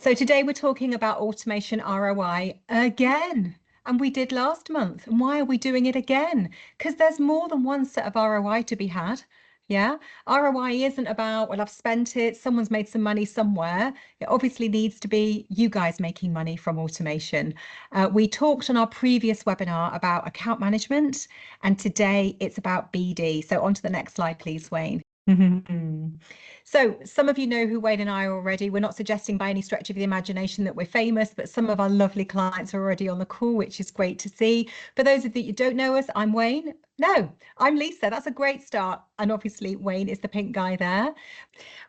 So today we're talking about automation ROI again. And we did last month. And why are we doing it again? Because there's more than one set of ROI to be had. Yeah. ROI isn't about, well, I've spent it, someone's made some money somewhere. It obviously needs to be you guys making money from automation. We talked on our previous webinar about account management, and today it's about BD. So on to the next slide, please, Wayne. So some of you know who Wayne and I are already. We're not suggesting by any stretch of the imagination that we're famous, but some of our lovely clients are already on the call, which is great to see. For those of you that don't know us, I'm Wayne. No, I'm Lisa. That's a great start. And obviously Wayne is the pink guy there.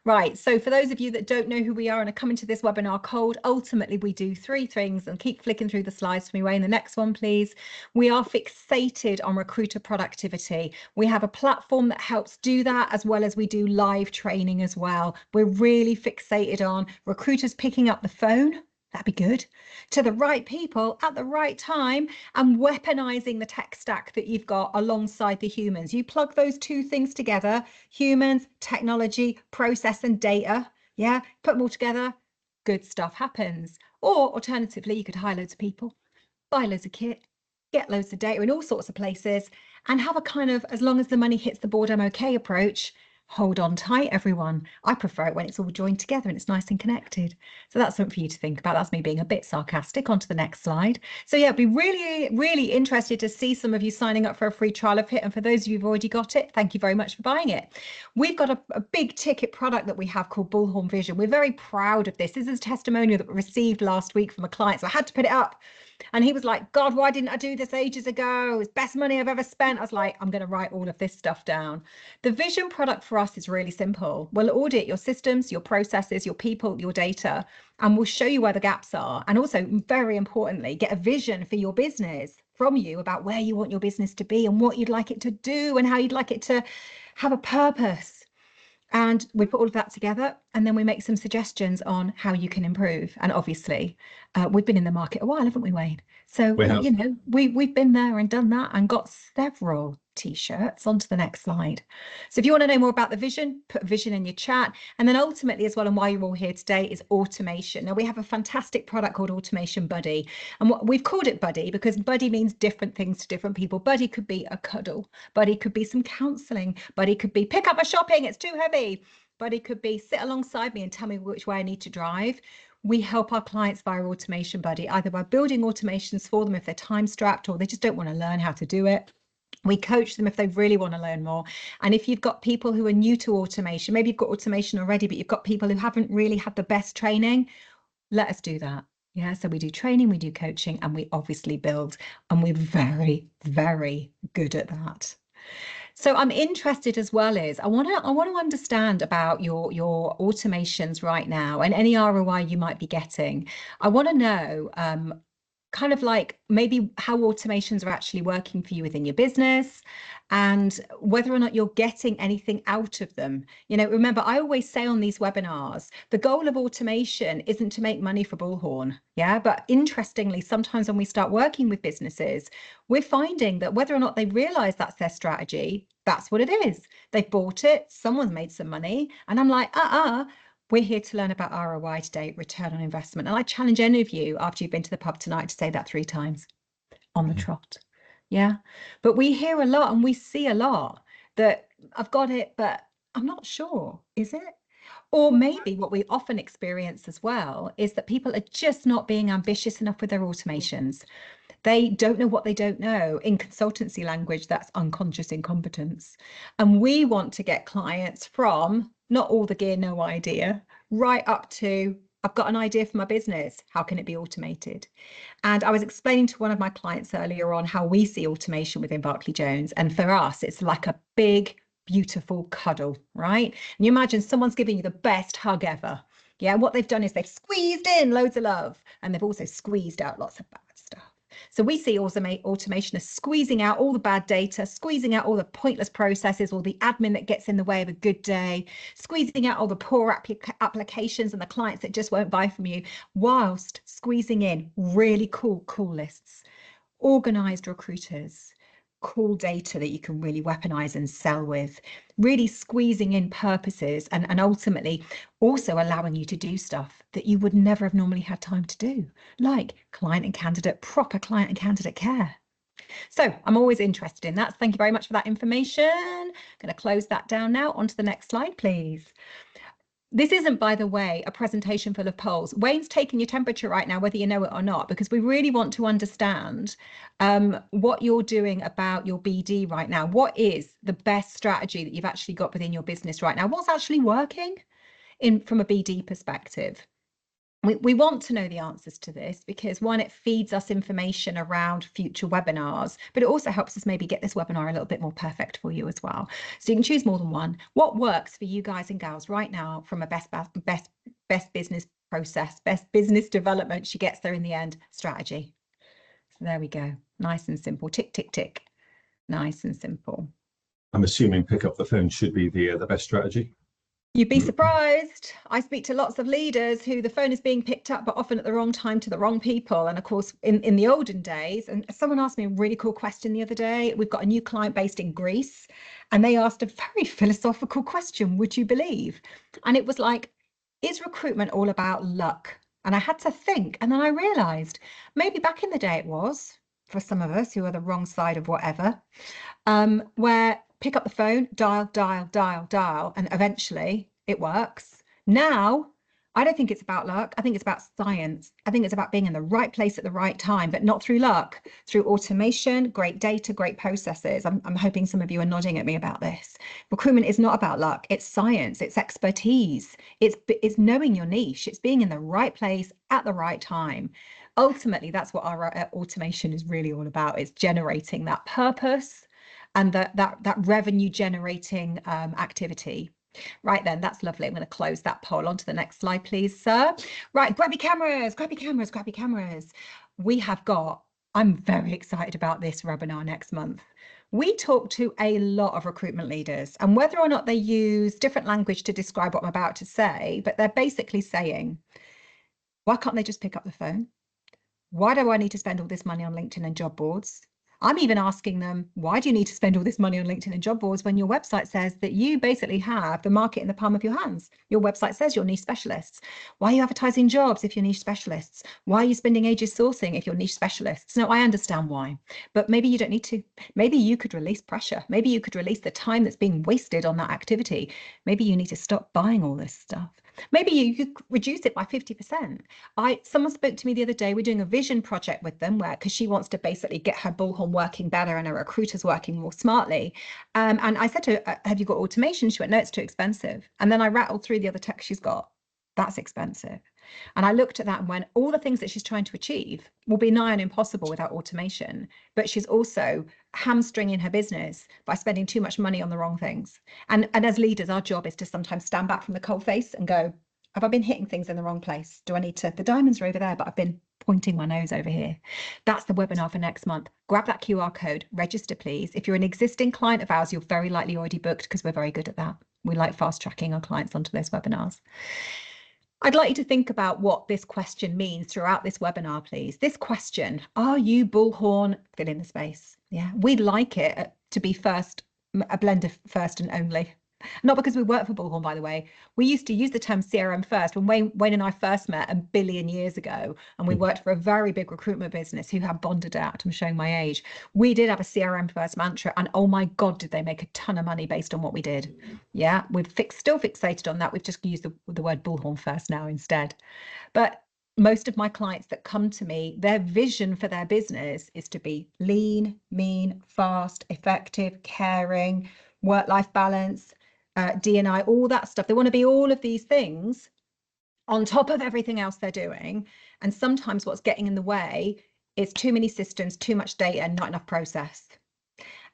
Right, so for those of you that don't know who we are and are coming to this webinar cold, ultimately we do three things, and keep flicking through the slides for me, Wayne. The next one, please. We are fixated on recruiter productivity. We have a platform that helps do that, as well as we do live training as well. We're really fixated on recruiters picking up the phone. That'd be good, to the right people at the right time, and weaponizing the tech stack that you've got alongside the humans. You plug those two things together, humans, technology, process and data. Yeah, put them all together, good stuff happens. Or alternatively, you could hire loads of people, buy loads of kit, get loads of data in all sorts of places, and have a kind of, as long as the money hits the board, I'm okay approach. Hold on tight, everyone. I prefer it when it's all joined together and it's nice and connected. So that's something for you to think about. That's me being a bit sarcastic. On to the next slide. So yeah, I'd be really interested to see some of you signing up for a free trial of it. And for those of you who've already got it, thank you very much for buying it. We've got a big ticket product that we have called Bullhorn Vision. We're very proud of this. This is a testimonial that we received last week from a client, so I had to put it up. And he was like, God, why didn't I do this ages ago? It's best money I've ever spent. I was like, I'm going to write all of this stuff down. The vision product for us is really simple. We'll audit your systems, your processes, your people, your data, and we'll show you where the gaps are. And also, very importantly, get a vision for your business from you about where you want your business to be and what you'd like it to do and how you'd like it to have a purpose. And we put all of that together, and then we make some suggestions on how you can improve. And obviously, we've been in the market a while, haven't we, Wayne? So, you know, we've been there and done that and got several T-shirts. On to the next slide. So if you want to know more about the vision, put vision in your chat. And then ultimately as well, and why you're all here today, is automation. Now we have a fantastic product called Automation Buddy. And what we've called it Buddy because Buddy means different things to different people. Buddy could be a cuddle. Buddy could be some counseling. Buddy could be pick up my shopping, it's too heavy. Buddy could be sit alongside me and tell me which way I need to drive. We help our clients via Automation Buddy, either by building automations for them if they're time strapped or they just don't want to learn how to do it. We coach them if they really want to learn more. And if you've got people who are new to automation, maybe you've got automation already, but you've got people who haven't really had the best training, let us do that. Yeah, so we do training, we do coaching, and we obviously build, and we're very, very good at that. So I'm interested as well is I want to understand about your automations right now and any ROI you might be getting. I want to know kind of like maybe how automations are actually working for you within your business and whether or not you're getting anything out of them. You know, remember, I always say on these webinars, the goal of automation isn't to make money for Bullhorn. Yeah. But interestingly, sometimes when we start working with businesses, we're finding that whether or not they realize that's their strategy, that's what it is. They've bought it, someone's made some money. And I'm like, we're here to learn about ROI today, return on investment. And I challenge any of you after you've been to the pub tonight to say that 3 times on the trot. Yeah. But we hear a lot and we see a lot that I've got it, but I'm not sure. Is it? Or maybe what we often experience as well is that people are just not being ambitious enough with their automations. They don't know what they don't know. In consultancy language, that's unconscious incompetence. And we want to get clients from not all the gear, no idea, right up to, I've got an idea for my business. How can it be automated? And I was explaining to one of my clients earlier on how we see automation within Barclay Jones. And for us, it's like a big, beautiful cuddle, right? And you imagine someone's giving you the best hug ever. Yeah, what they've done is they've squeezed in loads of love and they've also squeezed out lots of bad stuff. So we see automation as squeezing out all the bad data, squeezing out all the pointless processes, all the admin that gets in the way of a good day, squeezing out all the poor applications and the clients that just won't buy from you, whilst squeezing in really cool lists, organized recruiters, cool data that you can really weaponize and sell with, really squeezing in purposes and ultimately also allowing you to do stuff that you would never have normally had time to do, like proper client and candidate care. So I'm always interested in that. Thank you very much for that information. I'm going to close that down now. On to the next slide, please. This isn't, by the way, a presentation full of polls. Wayne's taking your temperature right now, whether you know it or not, because we really want to understand what you're doing about your BD right now. What is the best strategy that you've actually got within your business right now? What's actually working from a BD perspective? We want to know the answers to this because, one, it feeds us information around future webinars, but it also helps us maybe get this webinar a little bit more perfect for you as well. So you can choose more than one. What works for you guys and gals right now from a best business process, best business development, she gets there in the end, strategy. So there we go. Nice and simple. Tick, tick, tick. Nice and simple. I'm assuming pick up the phone should be the best strategy. You'd be surprised. I speak to lots of leaders who the phone is being picked up, but often at the wrong time to the wrong people. And of course, in the olden days, and someone asked me a really cool question the other day. We've got a new client based in Greece, and they asked a very philosophical question, would you believe? And it was like, is recruitment all about luck? And I had to think, and then I realized maybe back in the day it was, for some of us who are the wrong side of whatever, where pick up the phone, dial, dial, dial, dial, and eventually it works. Now, I don't think it's about luck. I think it's about science. I think it's about being in the right place at the right time, but not through luck, through automation, great data, great processes. I'm hoping some of you are nodding at me about this. Recruitment is not about luck. It's science. It's expertise. It's knowing your niche. It's being in the right place at the right time. Ultimately, that's what our automation is really all about. It's generating that purpose and that revenue generating activity. Right then, that's lovely. I'm going to close that poll. On to the next slide, please, sir. Right, grab your cameras, grab your cameras, grab your cameras. I'm very excited about this webinar next month. We talk to a lot of recruitment leaders, and whether or not they use different language to describe what I'm about to say, but they're basically saying, why can't they just pick up the phone? Why do I need to spend all this money on LinkedIn and job boards? I'm even asking them, why do you need to spend all this money on LinkedIn and job boards when your website says that you basically have the market in the palm of your hands? Your website says you're niche specialists. Why are you advertising jobs if you're niche specialists? Why are you spending ages sourcing if you're niche specialists? No, I understand why, but maybe you don't need to. Maybe you could release pressure. Maybe you could release the time that's being wasted on that activity. Maybe you need to stop buying all this stuff. Maybe you could reduce it by 50%. Someone spoke to me the other day. We're doing a vision project with them because she wants to basically get her Bullhorn working better and her recruiters working more smartly. And I said to her, have you got automation? She went, no, it's too expensive. And then I rattled through the other tech she's got. That's expensive. And I looked at that and went, all the things that she's trying to achieve will be nigh on impossible without automation. But she's also hamstringing her business by spending too much money on the wrong things. And as leaders, our job is to sometimes stand back from the cold face and go, have I been hitting things in the wrong place? Do I need to, the diamonds are over there, but I've been pointing my nose over here. That's the webinar for next month. Grab that QR code, register please. If you're an existing client of ours, you're very likely already booked because we're very good at that. We like fast tracking our clients onto those webinars. I'd like you to think about what this question means throughout this webinar, please. This question, are you Bullhorn? Fill in the space. Yeah, we'd like it to be first, a blend of first and only. Not because we work for Bullhorn, by the way. We used to use the term CRM first when Wayne and I first met a billion years ago, and we worked for a very big recruitment business who have bonded out. I'm showing my age. We did have a CRM first mantra, and oh my God, did they make a ton of money based on what we did. Yeah, we've still fixated on that. We've just used the word Bullhorn first now instead. But most of my clients that come to me, their vision for their business is to be lean, mean, fast, effective, caring, work-life balance, D&I, all that stuff. They want to be all of these things on top of everything else they're doing. And sometimes what's getting in the way is too many systems, too much data, and not enough process.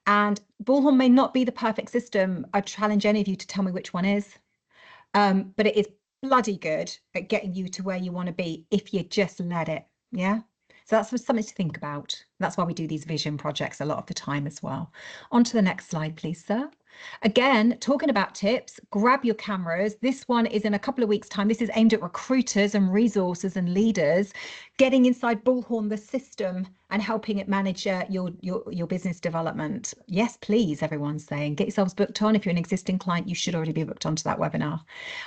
And Bullhorn may not be the perfect system. I challenge any of you to tell me which one is. But it is bloody good at getting you to where you want to be if you just let it. Yeah. So that's something to think about. That's why we do these vision projects a lot of the time as well. On to the next slide, please, sir. Again, talking about tips, grab your cameras. This one is in a couple of weeks' time. This is aimed at recruiters and resources and leaders, getting inside Bullhorn, the system, and helping it manage your business development. Yes, please, everyone's saying. Get yourselves booked on. If you're an existing client, you should already be booked onto that webinar.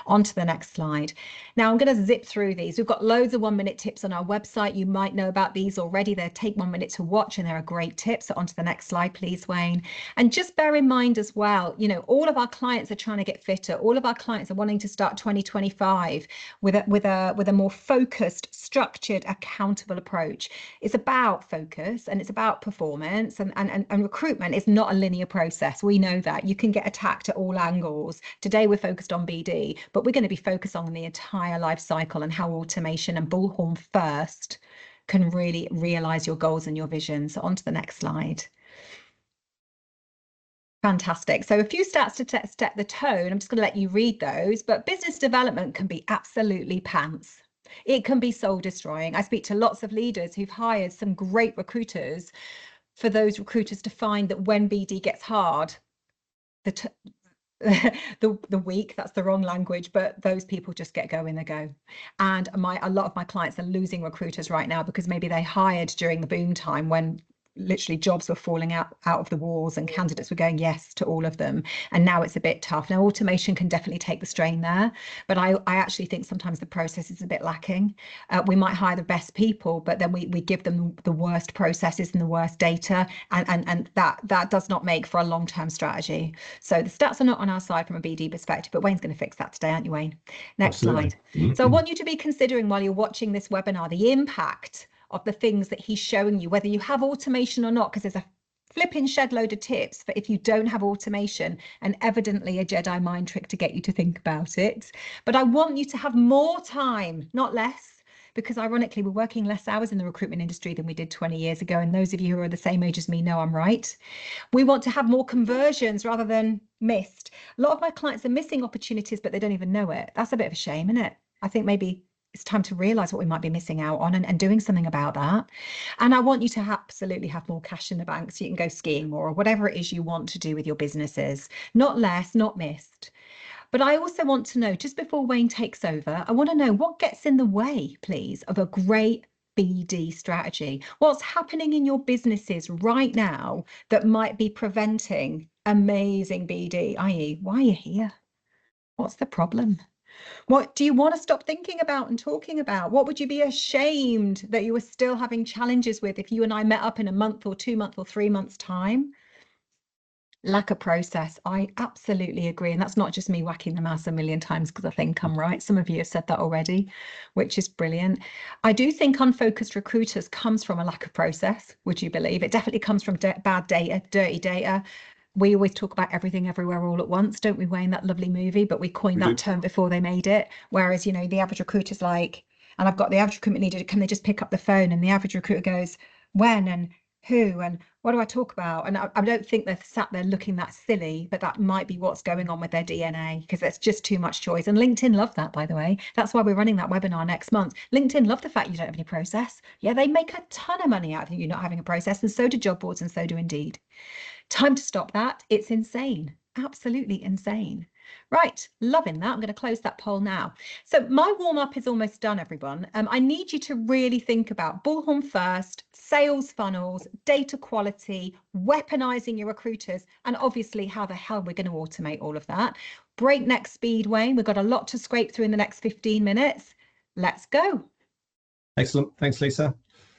On to the next slide. Now, I'm going to zip through these. We've got loads of 1-minute tips on our website. You might know about these already. They take 1 minute to watch, and they're a great tip. So on to the next slide, please, Wayne. And just bear in mind as well, you know, all of our clients are trying to get fitter. All of our clients are wanting to start 2025 with a more focused, structured, accountable approach. It's about focus and it's about performance, and recruitment is not a linear process. We know that. You can get attacked at all angles. Today we're focused on BD, but we're going to be focused on the entire life cycle and how automation and Bullhorn first can really realize your goals and your vision. So on to the next slide. Fantastic. So a few stats to set the tone. I'm just going to let you read those, but business development can be absolutely pants. It can be soul destroying. I speak to lots of leaders who've hired some great recruiters for those recruiters to find that when BD gets hard, the weak, that's the wrong language, but those people just get going, they go. And a lot of my clients are losing recruiters right now because maybe they hired during the boom time when literally jobs were falling out of the walls and candidates were going yes to all of them, and now it's a bit tough. Now automation can definitely take the strain there, but I actually think sometimes the process is a bit lacking. We might hire the best people, but then we give them the worst processes and the worst data, and that does not make for a long-term strategy. So the stats are not on our side from a BD perspective, but Wayne's going to fix that today, aren't you, Wayne? Next slide. So I want you to be considering while you're watching this webinar the impact of the things that he's showing you, whether you have automation or not, because there's a flipping shed load of tips for if you don't have automation, and evidently a Jedi mind trick to get you to think about it. But I want you to have more time, not less, because ironically, we're working less hours in the recruitment industry than we did 20 years ago. And those of you who are the same age as me know I'm right. We want to have more conversions rather than missed. A lot of my clients are missing opportunities, but they don't even know it. That's a bit of a shame, isn't it? I think maybe it's time to realize what we might be missing out on and doing something about that. And I want you to absolutely have more cash in the bank so you can go skiing more, or whatever it is you want to do with your businesses. Not less, not missed. But I also want to know, just before Wayne takes over, I want to know what gets in the way, please, of a great BD strategy. What's happening in your businesses right now that might be preventing amazing BD, i.e., why are you here? What's the problem? What do you want to stop thinking about and talking about? What would you be ashamed that you were still having challenges with if you and I met up in a month or 2 months or 3 months' time? Lack of process. I absolutely agree. And that's not just me whacking the mouse a million times because I think I'm right. Some of you have said that already, which is brilliant. I do think unfocused recruiters comes from a lack of process. Would you believe? It definitely comes from bad data, dirty data. We always talk about everything everywhere all at once, don't we, Wayne? That lovely movie, but we coined that term before they made it. Whereas, you know, the average recruiter's like, and I've got the average recruitment leader, can they just pick up the phone? And the average recruiter goes, when and who and what do I talk about? And I don't think they're sat there looking that silly, but that might be what's going on with their DNA, because there's just too much choice. And LinkedIn love that, by the way. That's why we're running that webinar next month. LinkedIn love the fact you don't have any process. Yeah, they make a ton of money out of you not having a process, and so do job boards, and so do Indeed. Time to stop that. It's insane. Absolutely insane. Right, loving that. I'm going to close that poll now. So my warm-up is almost done, everyone. I need you to really think about Bullhorn first, sales funnels, data quality, weaponizing your recruiters, and obviously how the hell we're going to automate all of that. Breakneck speed, Wayne. We've got a lot to scrape through in the next 15 minutes. Let's go. Excellent. Thanks, Lisa.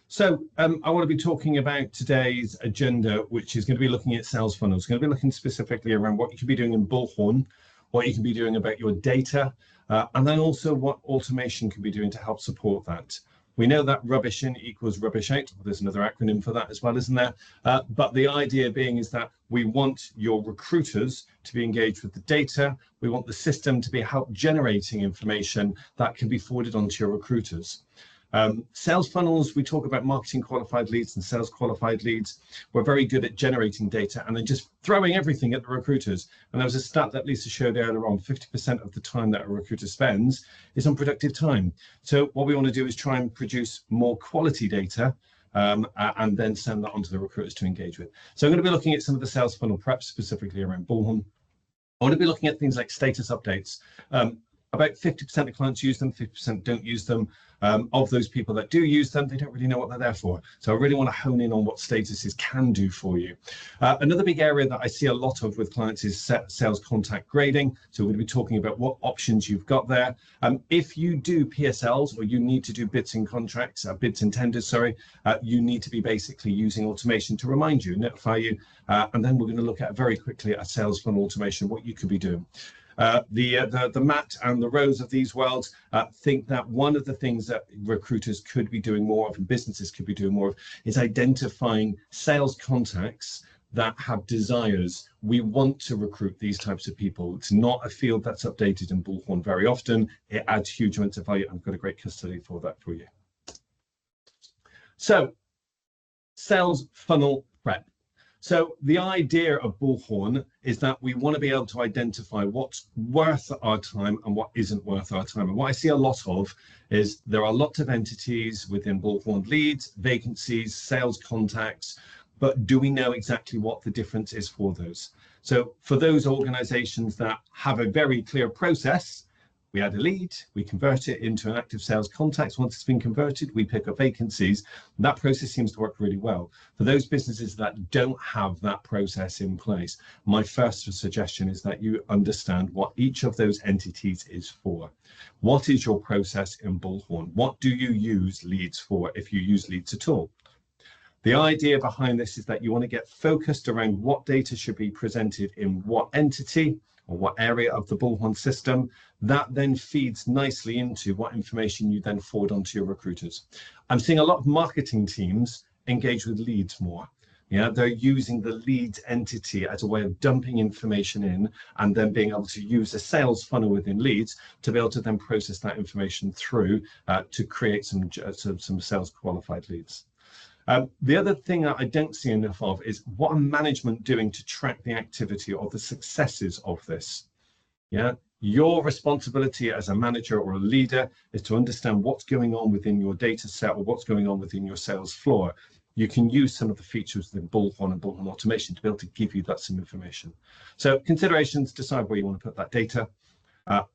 So I want to be talking about today's agenda, which is going to be looking at sales funnels. Going to be looking specifically around what you can be doing in Bullhorn, what you can be doing about your data, and then also what automation can be doing to help support that. We know that rubbish in equals rubbish out. There's another acronym for that as well, isn't there? But the idea being is that we want your recruiters to be engaged with the data. We want the system to be help generating information that can be forwarded onto your recruiters. Sales funnels, we talk about marketing qualified leads and sales qualified leads. We're very good at generating data and then just throwing everything at the recruiters. And there was a stat that Lisa showed earlier on, 50% of the time that a recruiter spends is on productive time. So what we want to do is try and produce more quality data and then send that on to the recruiters to engage with. So I'm going to be looking at some of the sales funnel prep specifically around Bullhorn. I want to be looking at things like status updates. About 50% of clients use them, 50% don't use them. Of those people that do use them, they don't really know what they're there for. So I really want to hone in on what statuses can do for you. Another big area that I see a lot of with clients is sales contact grading. So we're going to be talking about what options you've got there. If you do PSLs, or you need to do bids and contracts, bids and tenders, sorry, you need to be basically using automation to remind you, notify you. And then we're going to look at very quickly at sales funnel automation, what you could be doing. The Matt and the Rose of these worlds think that one of the things that recruiters could be doing more of and businesses could be doing more of is identifying sales contacts that have desires. We want to recruit these types of people. It's not a field that's updated in Bullhorn very often. It adds huge amounts of value. I've got a great custody for that for you. So, sales funnel prep. So the idea of Bullhorn is that we want to be able to identify what's worth our time and what isn't worth our time. And what I see a lot of is there are lots of entities within Bullhorn: leads, vacancies, sales contacts, but do we know exactly what the difference is for those? So for those organizations that have a very clear process, we add a lead, we convert it into an active sales contact. Once it's been converted, we pick up vacancies. That process seems to work really well. For those businesses that don't have that process in place, my first suggestion is that you understand what each of those entities is for. What is your process in Bullhorn? What do you use leads for, if you use leads at all? The idea behind this is that you want to get focused around what data should be presented in what entity or what area of the Bullhorn system. That then feeds nicely into what information you then forward onto your recruiters. I'm seeing a lot of marketing teams engage with leads more. Yeah, they're using the leads entity as a way of dumping information in and then being able to use a sales funnel within leads to be able to then process that information through to create some sales qualified leads. The other thing that I don't see enough of is what are management doing to track the activity or the successes of this? Yeah, your responsibility as a manager or a leader is to understand what's going on within your data set or what's going on within your sales floor. You can use some of the features within Bullhorn and Bullhorn automation to be able to give you that some information. So considerations: decide where you want to put that data.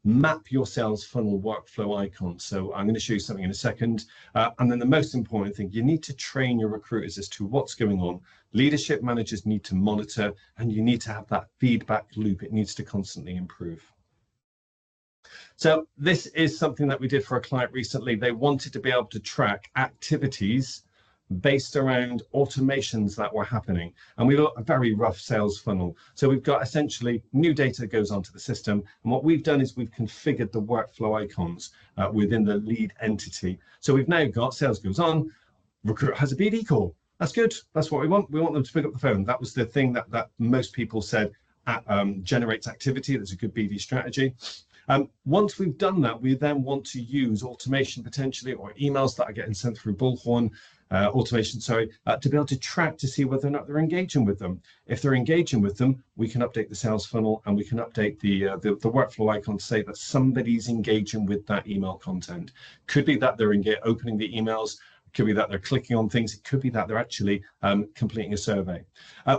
Map your sales funnel workflow icons. So I'm going to show you something in a second. And then the most important thing, you need to train your recruiters as to what's going on. Leadership managers need to monitor, and you need to have that feedback loop. It needs to constantly improve. So this is something that we did for a client recently. They wanted to be able to track activities based around automations that were happening, and we've got a very rough sales funnel. So we've got essentially new data that goes onto the system, and what we've done is we've configured the workflow icons within the lead entity. So we've now got sales goes on, recruiter has a BD call. That's good. That's what we want. We want them to pick up the phone. That was the thing that most people said generates activity. That's a good BD strategy. Once we've done that, we then want to use automation potentially, or emails that are getting sent through Bullhorn, automation, sorry, to be able to track to see whether or not they're engaging with them. If they're engaging with them, we can update the sales funnel, and we can update the workflow icon to say that somebody's engaging with that email content. Could be that they're opening the emails. Could be that they're clicking on things. It could be that they're actually completing a survey.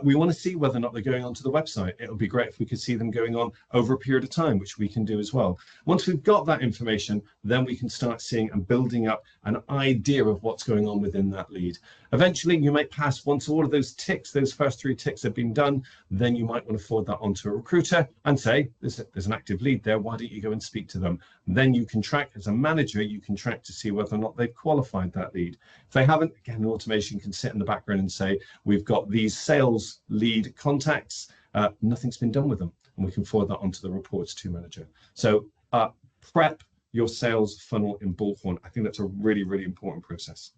We want to see whether or not they're going onto the website. It would be great if we could see them going on over a period of time, which we can do as well. Once we've got that information, then we can start seeing and building up an idea of what's going on within that lead. Eventually, you might pass, once all of those ticks, those first 3 ticks have been done, then you might want to forward that onto a recruiter and say, there's an active lead there, why don't you go and speak to them? Then you can track, as a manager, you can track to see whether or not they've qualified that lead. If they haven't, again, automation can sit in the background and say, we've got these sales lead contacts, nothing's been done with them, and we can forward that onto the reports to manager. So prep your sales funnel in Bullhorn. I think that's a really, really important process.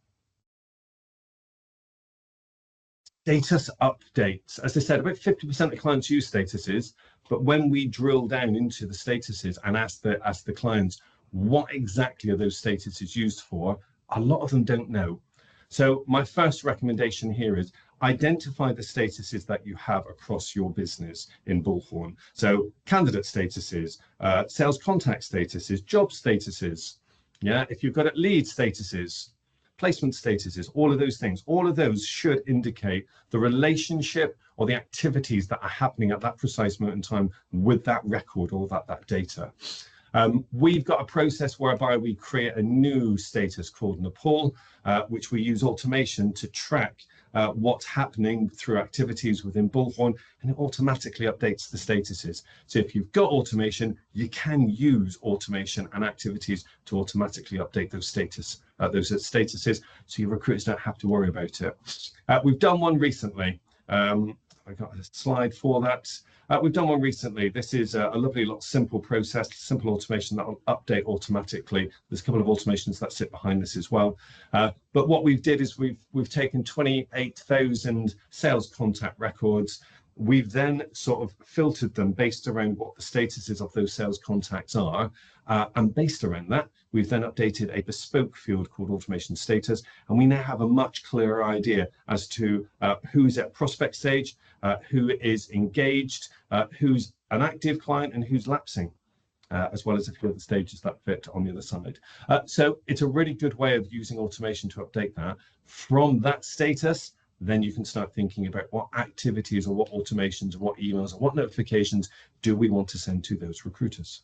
Status updates. As I said, about 50% of clients use statuses, but when we drill down into the statuses and ask the clients, what exactly are those statuses used for, a lot of them don't know. So my first recommendation here is identify the statuses that you have across your business in Bullhorn. So candidate statuses, sales contact statuses, job statuses. Yeah, if you've got lead statuses, placement statuses, all of those things. All of those should indicate the relationship or the activities that are happening at that precise moment in time with that record or that data. We've got a process whereby we create a new status called Nepal, which we use automation to track what's happening through activities within Bullhorn, and it automatically updates the statuses. So if you've got automation, you can use automation and activities to automatically update those statuses, so your recruiters don't have to worry about it. We've done one recently. I got a slide for that. We've done one recently. This is a lovely, simple process, simple automation that will update automatically. There's a couple of automations that sit behind this as well. But what we did is we've taken 28,000 sales contact records. We've then sort of filtered them based around what the statuses of those sales contacts are. And based around that, we've then updated a bespoke field called automation status. And we now have a much clearer idea as to who's at prospect stage, who is engaged, who's an active client, and who's lapsing, as well as a few other stages that fit on the other side. So it's a really good way of using automation to update that. From that status, then you can start thinking about what activities or what automations or what emails or what notifications do we want to send to those recruiters.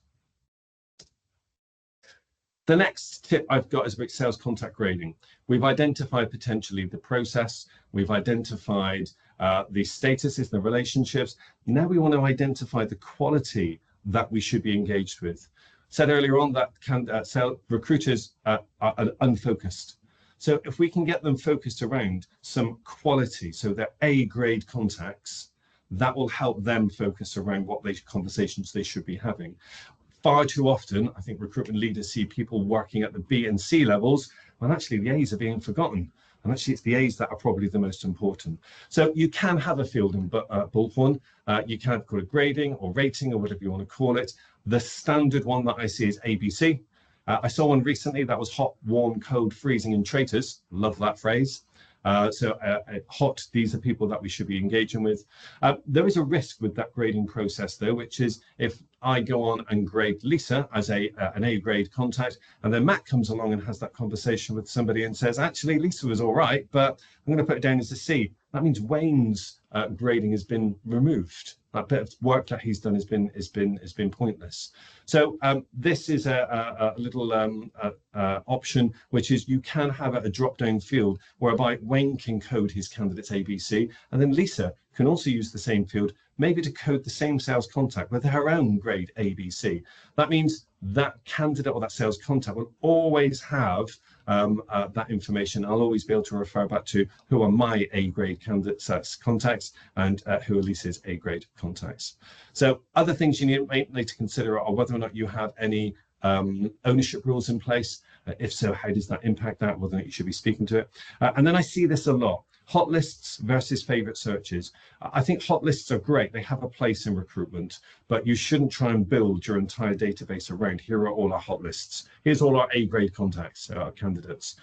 The next tip I've got is about sales contact grading. We've identified potentially the process, we've identified the statuses, the relationships. Now we want to identify the quality that we should be engaged with. Said earlier on that recruiters are unfocused. So if we can get them focused around some quality, so they're A-grade contacts, that will help them focus around what conversations they should be having. Far too often, I think recruitment leaders see people working at the B and C levels, when actually the A's are being forgotten. And actually it's the A's that are probably the most important. So you can have a field in Bullhorn. You can call it grading or rating or whatever you want to call it. The standard one that I see is ABC. I saw one recently that was hot, warm, cold, freezing, and traitors. Love that phrase. Hot, these are people that we should be engaging with. There is a risk with that grading process though, which is if I go on and grade Lisa as an A-grade contact, and then Matt comes along and has that conversation with somebody and says, actually, Lisa was all right, but I'm going to put it down as a C. That means Wayne's grading has been removed. That bit of work that he's done has been pointless. So this is a little option, which is you can have a drop-down field whereby Wayne can code his candidates ABC, and then Lisa can also use the same field, maybe to code the same sales contact with her own grade ABC. That means that candidate or that sales contact will always have that information. I'll always be able to refer back to who are my A-grade candidates contacts and who are Lisa's A-grade contacts. So other things you may need to consider are whether or not you have any ownership rules in place. If so, how does that impact that, whether or not you should be speaking to it. And then I see this a lot. Hot lists versus favorite searches. I think hot lists are great. They have a place in recruitment, but you shouldn't try and build your entire database around, here are all our hot lists. Here's all our A-grade contacts, our candidates.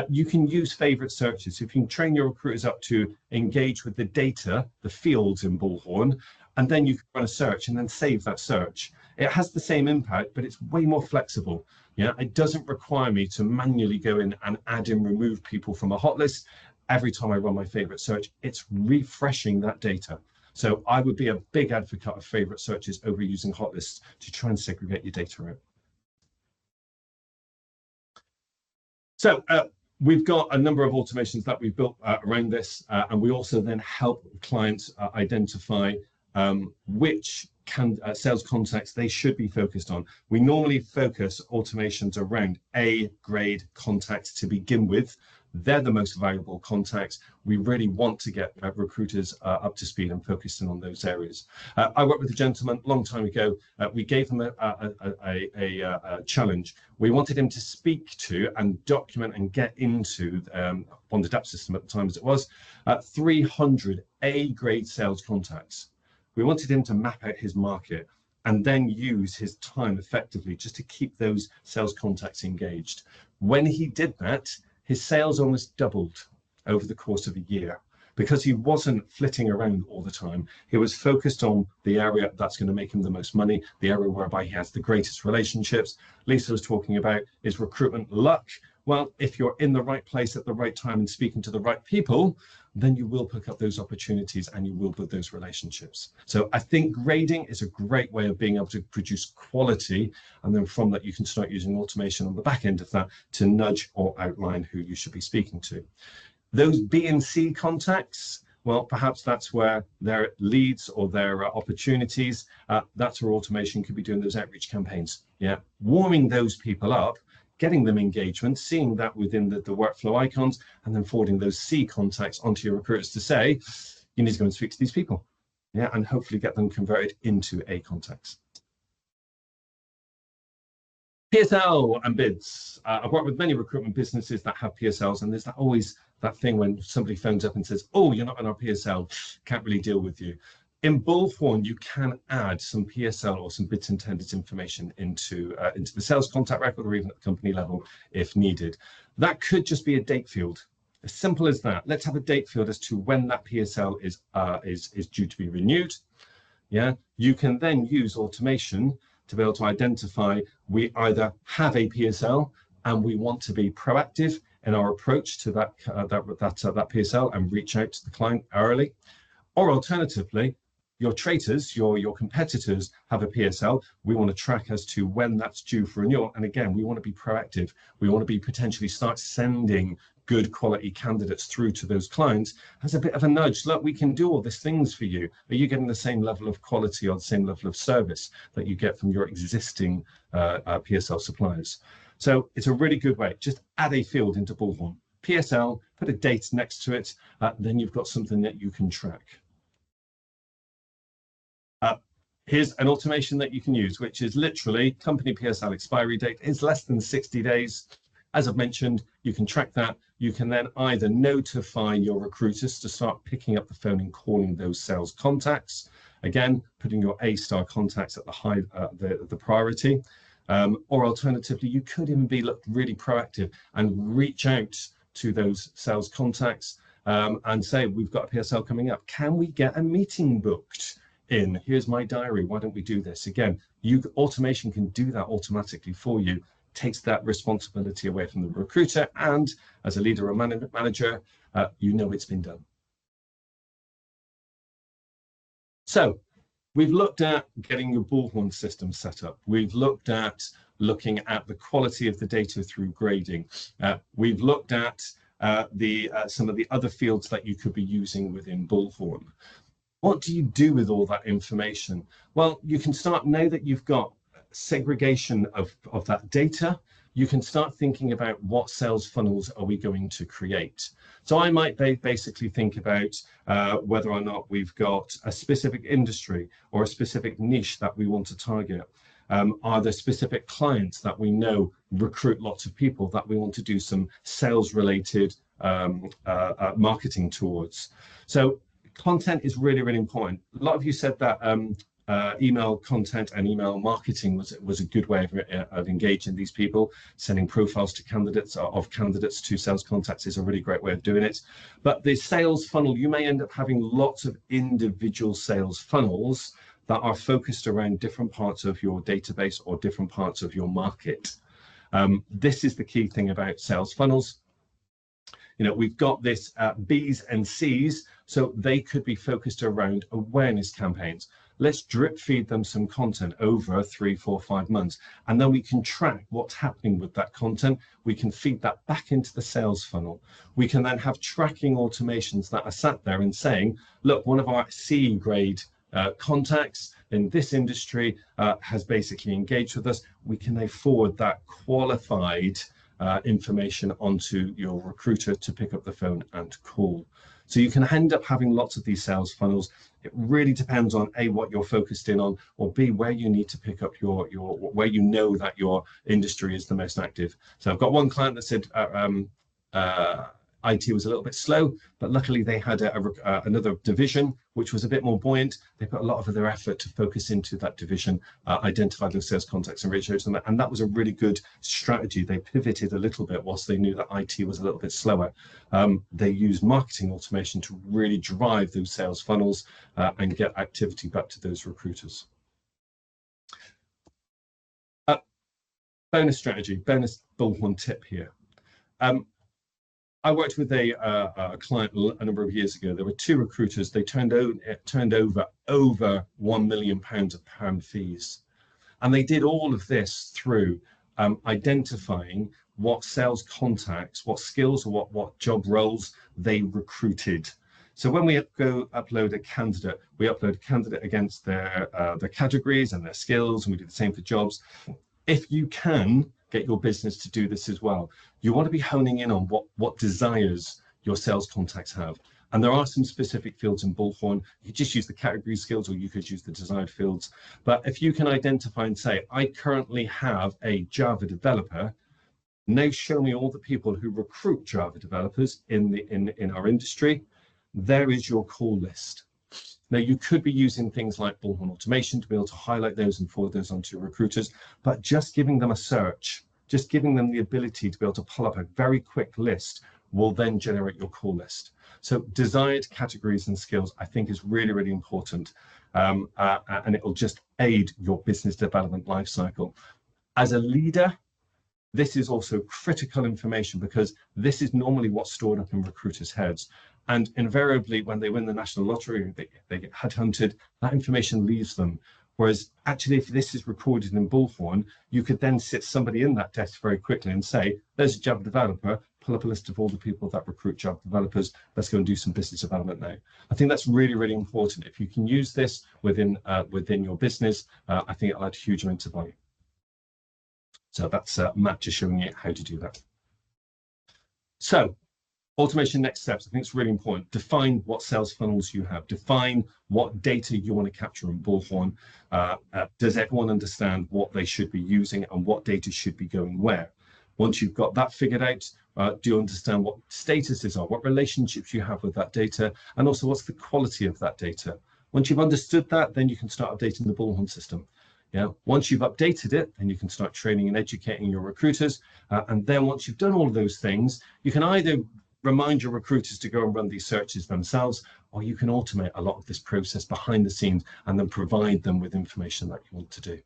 You can use favorite searches. If you can train your recruiters up to engage with the data, the fields in Bullhorn, and then you can run a search and then save that search. It has the same impact, but it's way more flexible. Yeah, it doesn't require me to manually go in and add and remove people from a hot list. Every time I run my favorite search, it's refreshing that data. So I would be a big advocate of favorite searches over using hot lists to try and segregate your data out. So we've got a number of automations that we've built around this, and we also then help clients identify which sales contacts they should be focused on. We normally focus automations around A-grade contacts to begin with. They're the most valuable contacts. We really want to get recruiters up to speed and focusing on those areas. I worked with a gentleman a long time ago. We gave him a challenge. We wanted him to speak to and document and get into on the DAP system at the time as it was, 300 A-grade sales contacts. We wanted him to map out his market and then use his time effectively just to keep those sales contacts engaged. When he did that, his sales almost doubled over the course of a year because he wasn't flitting around all the time. He was focused on the area that's going to make him the most money, the area whereby he has the greatest relationships. Lisa was talking about is recruitment luck. Well, if you're in the right place at the right time and speaking to the right people, then you will pick up those opportunities and you will build those relationships. So I think grading is a great way of being able to produce quality. And then from that, you can start using automation on the back end of that to nudge or outline who you should be speaking to. Those B and C contacts, well, perhaps that's where their leads or their opportunities, that's where automation could be doing those outreach campaigns. Yeah, warming those people up, getting them engagement, seeing that within the workflow icons, and then forwarding those C contacts onto your recruiters to say, you need to go and speak to these people. Yeah, and hopefully get them converted into A contacts. PSL and bids. I've worked with many recruitment businesses that have PSLs, and there's always that thing when somebody phones up and says, oh, you're not on our PSL, can't really deal with you. In Bullhorn, you can add some PSL or some bids and tenders information into the sales contact record or even at the company level if needed. That could just be a date field. As simple as that. Let's have a date field as to when that PSL is due to be renewed. Yeah, you can then use automation to be able to identify we either have a PSL and we want to be proactive in our approach to that PSL and reach out to the client early, or alternatively, your traitors, your competitors have a PSL. We want to track as to when that's due for renewal. And again, we want to be proactive. We want to be potentially start sending good quality candidates through to those clients as a bit of a nudge. Look, we can do all these things for you. Are you getting the same level of quality or the same level of service that you get from your existing PSL suppliers? So it's a really good way. Just add a field into Bullhorn. PSL, put a date next to it, then you've got something that you can track. Here's an automation that you can use, which is literally company PSL expiry date is less than 60 days. As I've mentioned, you can track that. You can then either notify your recruiters to start picking up the phone and calling those sales contacts. Again, putting your A-star contacts at the priority. Or alternatively, you could even be really proactive and reach out to those sales contacts and say, we've got a PSL coming up. Can we get a meeting booked in? Here's my diary. Why don't we do this? Again, automation can do that automatically for you. Takes that responsibility away from the recruiter, and as a leader or manager, you know it's been done. So we've looked at getting your Bullhorn system set up. We've looked at looking at the quality of the data through grading. We've looked at some of the other fields that you could be using within Bullhorn. What do you do with all that information? Well, you can start, now that you've got segregation of that data, you can start thinking about what sales funnels are we going to create. So I might basically think about whether or not we've got a specific industry or a specific niche that we want to target. Are there specific clients that we know recruit lots of people that we want to do some sales related marketing towards? So content is really, really important. A lot of you said that email content and email marketing was a good way of engaging these people. Sending profiles to candidates to sales contacts is a really great way of doing it. But the sales funnel, you may end up having lots of individual sales funnels that are focused around different parts of your database or different parts of your market. This is the key thing about sales funnels. You know, we've got this B's and C's, so they could be focused around awareness campaigns. Let's drip feed them some content over 3, 4, 5 months, and then we can track what's happening with that content. We can feed that back into the sales funnel. We can then have tracking automations that are sat there and saying, look, one of our C grade contacts in this industry has basically engaged with us. We can then forward that qualified information onto your recruiter to pick up the phone and call. So you can end up having lots of these sales funnels. It really depends on A, what you're focused in on, or B, where you need to pick up where you know that your industry is the most active. So I've got one client that said IT was a little bit slow, but luckily they had another division which was a bit more buoyant. They put a lot of their effort to focus into that division, identify those sales contacts and reach out to them, and that was a really good strategy. They pivoted a little bit whilst they knew that IT was a little bit slower. They used marketing automation to really drive those sales funnels and get activity back to those recruiters. Bonus strategy, bonus Bullhorn tip here. I worked with a client a number of years ago. There were two recruiters. They turned over £1 million of perm fees. And they did all of this through identifying what sales contacts, what skills or what job roles they recruited. So when we go upload a candidate, we upload a candidate against their categories and their skills, and we do the same for jobs. If you can get your business to do this as well, you want to be honing in on what desires your sales contacts have. And there are some specific fields in Bullhorn. You just use the category skills, or you could use the desired fields. But if you can identify and say, I currently have a Java developer, now show me all the people who recruit Java developers in our industry. There is your call list. Now, you could be using things like Bullhorn automation to be able to highlight those and forward those onto your recruiters, but just giving them a search, just giving them the ability to be able to pull up a very quick list will then generate your call list. So desired categories and skills, I think, is really, really important. And it will just aid your business development lifecycle. As a leader, this is also critical information, because this is normally what's stored up in recruiters' heads. And invariably, when they win the national lottery, they get headhunted, that information leaves them. Whereas actually, if this is recorded in Bullhorn, you could then sit somebody in that desk very quickly and say, there's a Java developer, pull up a list of all the people that recruit Java developers. Let's go and do some business development now. I think that's really, really important. If you can use this within your business, I think it'll add a huge amount of value. So that's Matt just showing you how to do that. So automation next steps, I think it's really important. Define what sales funnels you have. Define what data you want to capture in Bullhorn. Does everyone understand what they should be using and what data should be going where? Once you've got that figured out, do you understand what statuses are, what relationships you have with that data, and also what's the quality of that data? Once you've understood that, then you can start updating the Bullhorn system. Yeah. Once you've updated it, then you can start training and educating your recruiters. And then once you've done all of those things, you can either remind your recruiters to go and run these searches themselves, or you can automate a lot of this process behind the scenes and then provide them with information that you want to do.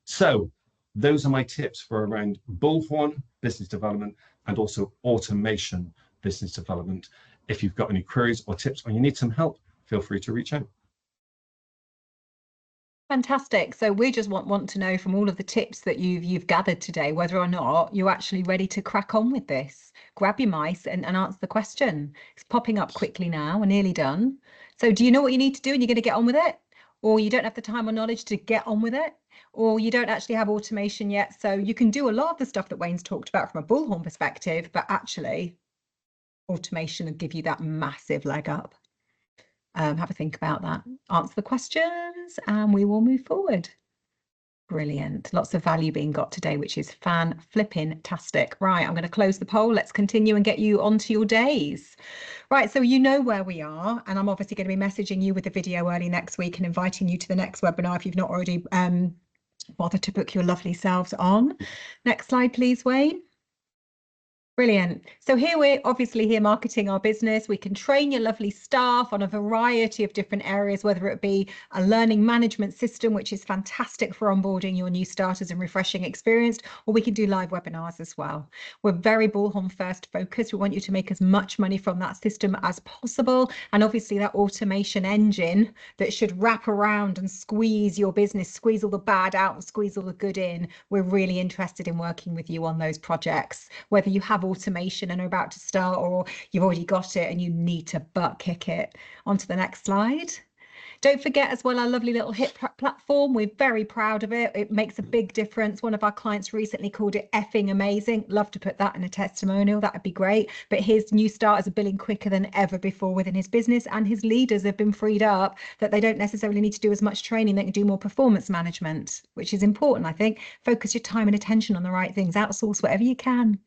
So those are my tips for around Bullhorn business development and also automation business development. If you've got any queries or tips, or you need some help, feel free to reach out. Fantastic. So we just want to know from all of the tips that you've gathered today, whether or not you're actually ready to crack on with this. Grab your mice and answer the question. It's popping up quickly now. We're nearly done. So do you know what you need to do and you're going to get on with it? Or you don't have the time or knowledge to get on with it? Or you don't actually have automation yet, so you can do a lot of the stuff that Wayne's talked about from a Bullhorn perspective, but actually automation will give you that massive leg up. Have a think about that. Answer the questions and we will move forward. Brilliant. Lots of value being got today, which is fan-flipping-tastic. Right, I'm going to close the poll. Let's continue and get you onto your days. Right, so you know where we are, and I'm obviously going to be messaging you with the video early next week and inviting you to the next webinar if you've not already bothered to book your lovely selves on. Next slide, please, Wayne. Brilliant. So here we're obviously here marketing our business. We can train your lovely staff on a variety of different areas, whether it be a learning management system, which is fantastic for onboarding your new starters and refreshing experience, or we can do live webinars as well. We're very Bullhorn first focused. We want you to make as much money from that system as possible. And obviously that automation engine that should wrap around and squeeze your business, squeeze all the bad out and squeeze all the good in. We're really interested in working with you on those projects, whether you have automation and are about to start, or you've already got it and you need to butt kick it. On to the next slide. Don't forget as well our lovely little hit platform. We're very proud of it. It makes a big difference. One of our clients recently called it effing amazing. Love to put that in a testimonial. That would be great. But his new starters are billing quicker than ever before within his business, and his leaders have been freed up that they don't necessarily need to do as much training. They can do more performance management, which is important, I think. Focus your time and attention on the right things. Outsource whatever you can.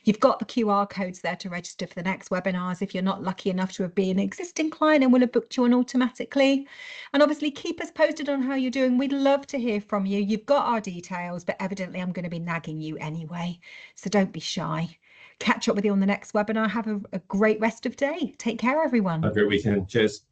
You've got the QR codes there to register for the next webinars if you're not lucky enough to have been an existing client and will have booked you on automatically. And obviously keep us posted on how you're doing. We'd love to hear from you. You've got our details, but evidently I'm going to be nagging you anyway. So don't be shy. Catch up with you on the next webinar. Have a great rest of day. Take care, everyone. Have a great weekend. Cheers.